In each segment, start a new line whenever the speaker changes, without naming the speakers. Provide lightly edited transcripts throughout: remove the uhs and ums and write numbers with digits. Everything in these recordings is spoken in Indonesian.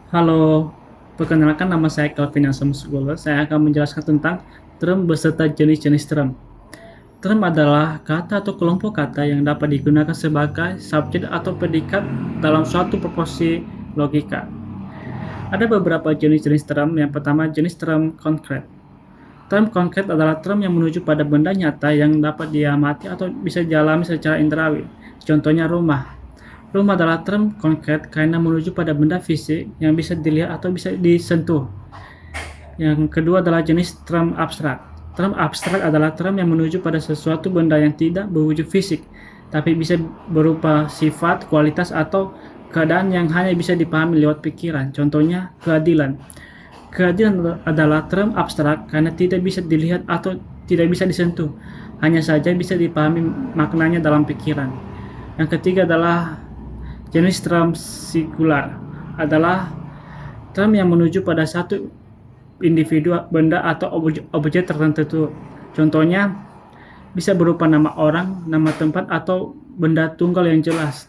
Halo, perkenalkan nama saya Calvin Asamsugolo. Saya akan menjelaskan tentang term beserta jenis-jenis term. Term adalah kata atau kelompok kata yang dapat digunakan sebagai subjek atau predikat dalam suatu proporsi logika. Ada beberapa jenis-jenis term. Yang pertama, jenis term konkret. Term konkret adalah term yang menuju pada benda nyata yang dapat diamati atau bisa dialami secara indrawi. Contohnya rumah. Rumah adalah term konkret karena menuju pada benda fisik yang bisa dilihat atau bisa disentuh. Yang kedua adalah jenis term abstrak. Term abstrak adalah term yang menuju pada sesuatu benda yang tidak berwujud fisik, tapi bisa berupa sifat, kualitas, atau keadaan yang hanya bisa dipahami lewat pikiran. Contohnya, keadilan. Keadilan adalah term abstrak karena tidak bisa dilihat atau tidak bisa disentuh, hanya saja bisa dipahami maknanya dalam pikiran. Yang ketiga adalah jenis term singular, adalah term yang menuju pada satu individu, benda, atau objek tertentu. Contohnya bisa berupa nama orang, nama tempat, atau benda tunggal yang jelas.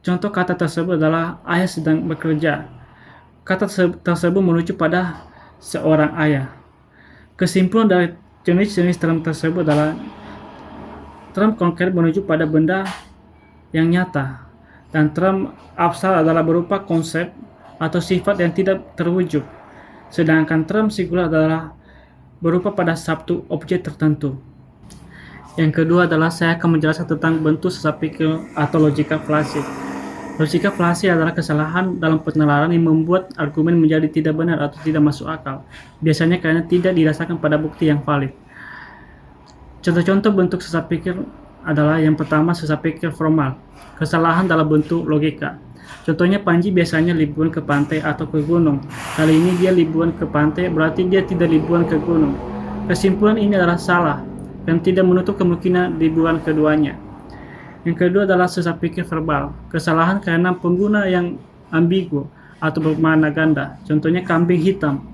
Contoh kata tersebut adalah ayah sedang bekerja. Kata tersebut menuju pada seorang ayah. Kesimpulan dari jenis-jenis term tersebut adalah term konkret menuju pada benda yang nyata, dan term abstrak adalah berupa konsep atau sifat yang tidak terwujud, sedangkan term singular adalah berupa pada satu objek tertentu. Yang kedua adalah saya akan menjelaskan tentang bentuk sesat pikir atau logika fallacy. Logika fallacy adalah kesalahan dalam penalaran yang membuat argumen menjadi tidak benar atau tidak masuk akal, biasanya karena tidak didasarkan pada bukti yang valid. Contoh-contoh bentuk sesat pikir adalah yang pertama, sesat pikir formal, kesalahan dalam bentuk logika. Contohnya, Panji biasanya liburan ke pantai atau ke gunung. Kali ini dia liburan ke pantai, berarti dia tidak liburan ke gunung. Kesimpulan ini adalah salah dan tidak menutup kemungkinan liburan keduanya. Yang kedua adalah sesat pikir verbal, kesalahan karena pengguna yang ambigu atau bermakna ganda. Contohnya, kambing hitam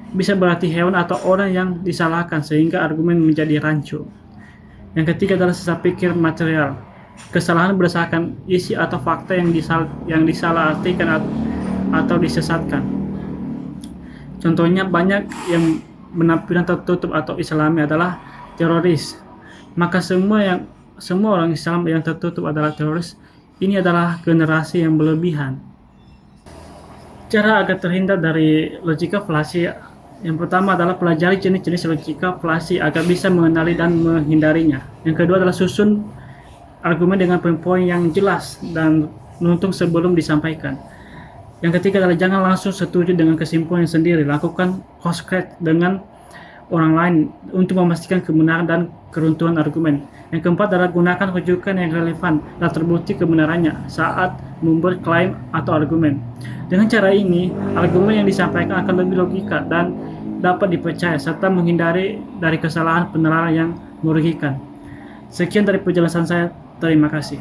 bisa berarti hewan atau orang yang disalahkan sehingga argumen menjadi rancu. Yang ketiga adalah sesat pikir material, kesalahan berdasarkan isi atau fakta yang disalahartikan atau disesatkan. Contohnya, banyak yang penampilan tertutup atau islami adalah teroris, maka semua orang Islam yang tertutup adalah teroris. Ini adalah generasi yang berlebihan. Cara agar terhindar dari logika fallacy, yang pertama adalah pelajari jenis-jenis logika fallacy agar bisa mengenali dan menghindarinya. Yang kedua adalah susun argumen dengan poin-poin yang jelas dan menuntun sebelum disampaikan. Yang ketiga adalah jangan langsung setuju dengan kesimpulan sendiri, lakukan cross-check dengan orang lain untuk memastikan kebenaran dan keruntuhan argumen. Yang keempat adalah gunakan rujukan yang relevan dan terbukti kebenarannya saat membuat klaim atau argumen. Dengan cara ini, argumen yang disampaikan akan lebih logika dan dapat dipercaya serta menghindari dari kesalahan penalaran yang merugikan. Sekian dari penjelasan saya. Terima kasih.